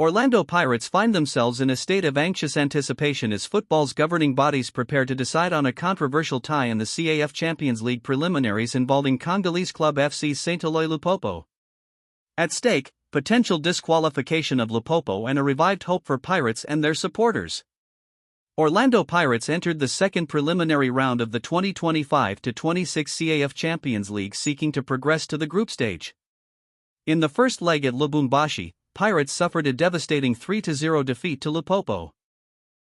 Orlando Pirates find themselves in a state of anxious anticipation as football's governing bodies prepare to decide on a controversial tie in the CAF Champions League preliminaries involving Congolese club FC Saint-Eloi Lupopo. At stake, potential disqualification of Lupopo and a revived hope for Pirates and their supporters. Orlando Pirates entered the second preliminary round of the 2025-26 CAF Champions League seeking to progress to the group stage. In the first leg at Lubumbashi, Pirates suffered a devastating 3-0 defeat to Lupopo.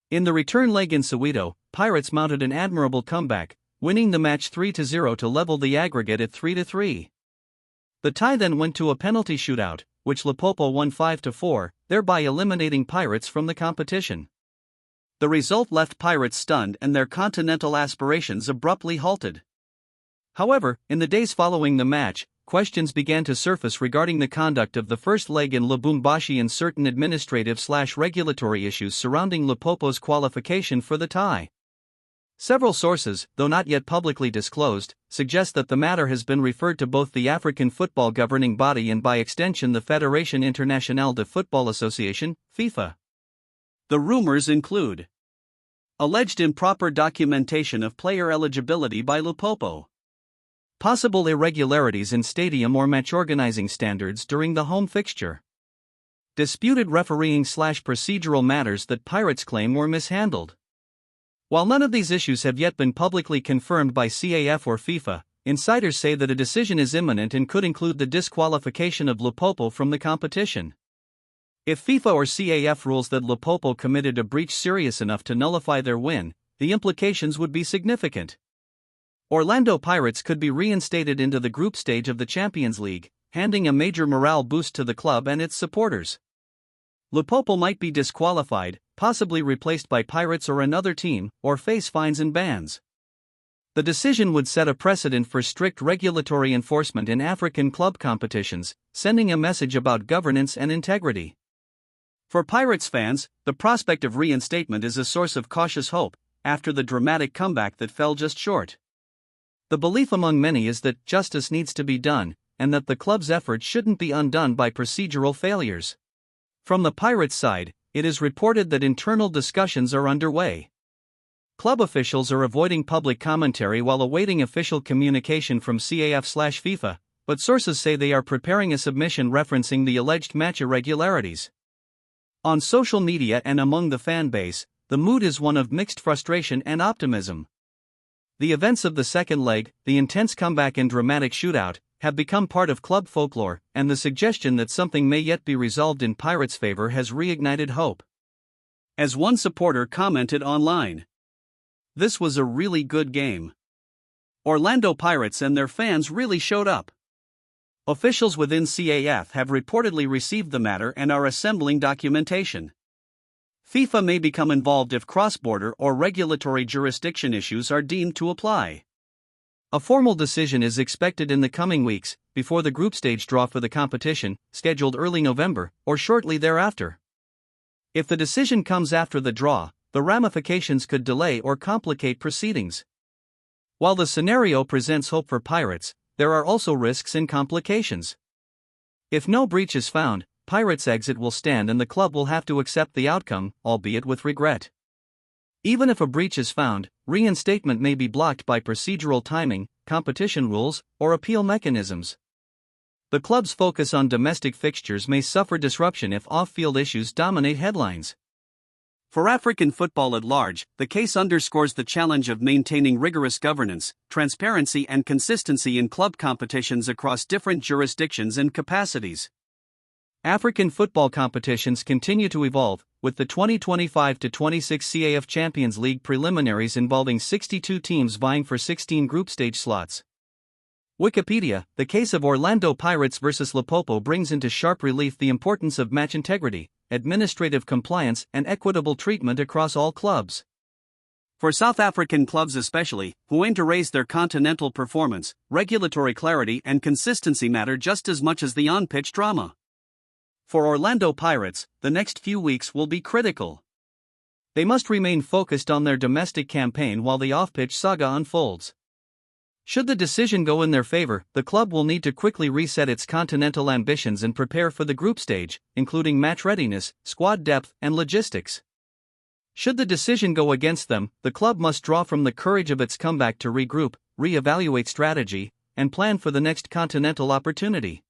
In the return leg in Soweto, Pirates mounted an admirable comeback, winning the match 3-0 to level the aggregate at 3-3. The tie then went to a penalty shootout, which Lupopo won 5-4, thereby eliminating Pirates from the competition. The result left Pirates stunned and their continental aspirations abruptly halted. However, in the days following the match, questions began to surface regarding the conduct of the first leg in Lubumbashi and certain administrative/regulatory issues surrounding Lupopo's qualification for the tie. Several sources, though not yet publicly disclosed, suggest that the matter has been referred to both the African football governing body and by extension the Fédération Internationale de Football Association, FIFA. The rumors include alleged improper documentation of player eligibility by Lupopo, possible irregularities in stadium or match organizing standards during the home fixture, disputed refereeing/procedural matters that Pirates claim were mishandled. While none of these issues have yet been publicly confirmed by CAF or FIFA, insiders say that a decision is imminent and could include the disqualification of Lupopo from the competition. If FIFA or CAF rules that Lupopo committed a breach serious enough to nullify their win, the implications would be significant. Orlando Pirates could be reinstated into the group stage of the Champions League, handing a major morale boost to the club and its supporters. Lupopo might be disqualified, possibly replaced by Pirates or another team, or face fines and bans. The decision would set a precedent for strict regulatory enforcement in African club competitions, sending a message about governance and integrity. For Pirates fans, the prospect of reinstatement is a source of cautious hope, after the dramatic comeback that fell just short. The belief among many is that justice needs to be done, and that the club's efforts shouldn't be undone by procedural failures. From the Pirates' side, it is reported that internal discussions are underway. Club officials are avoiding public commentary while awaiting official communication from CAF/FIFA, but sources say they are preparing a submission referencing the alleged match irregularities. On social media and among the fan base, the mood is one of mixed frustration and optimism. The events of the second leg, the intense comeback and dramatic shootout, have become part of club folklore, and the suggestion that something may yet be resolved in Pirates' favor has reignited hope. As one supporter commented online, "This was a really good game. Orlando Pirates and their fans really showed up." Officials within CAF have reportedly received the matter and are assembling documentation. FIFA may become involved if cross-border or regulatory jurisdiction issues are deemed to apply. A formal decision is expected in the coming weeks, before the group stage draw for the competition, scheduled early November, or shortly thereafter. If the decision comes after the draw, the ramifications could delay or complicate proceedings. While the scenario presents hope for Pirates, there are also risks and complications. If no breach is found, Pirates' exit will stand and the club will have to accept the outcome, albeit with regret. Even if a breach is found, reinstatement may be blocked by procedural timing, competition rules, or appeal mechanisms. The club's focus on domestic fixtures may suffer disruption if off-field issues dominate headlines. For African football at large, the case underscores the challenge of maintaining rigorous governance, transparency and consistency in club competitions across different jurisdictions and capacities. African football competitions continue to evolve, with the 2025-26 CAF Champions League preliminaries involving 62 teams vying for 16 group stage slots. Wikipedia, the case of Orlando Pirates vs Lupopo brings into sharp relief the importance of match integrity, administrative compliance and equitable treatment across all clubs. For South African clubs especially, who aim to raise their continental performance, regulatory clarity and consistency matter just as much as the on-pitch drama. For Orlando Pirates, the next few weeks will be critical. They must remain focused on their domestic campaign while the off-pitch saga unfolds. Should the decision go in their favor, the club will need to quickly reset its continental ambitions and prepare for the group stage, including match readiness, squad depth, and logistics. Should the decision go against them, the club must draw from the courage of its comeback to regroup, re-evaluate strategy, and plan for the next continental opportunity.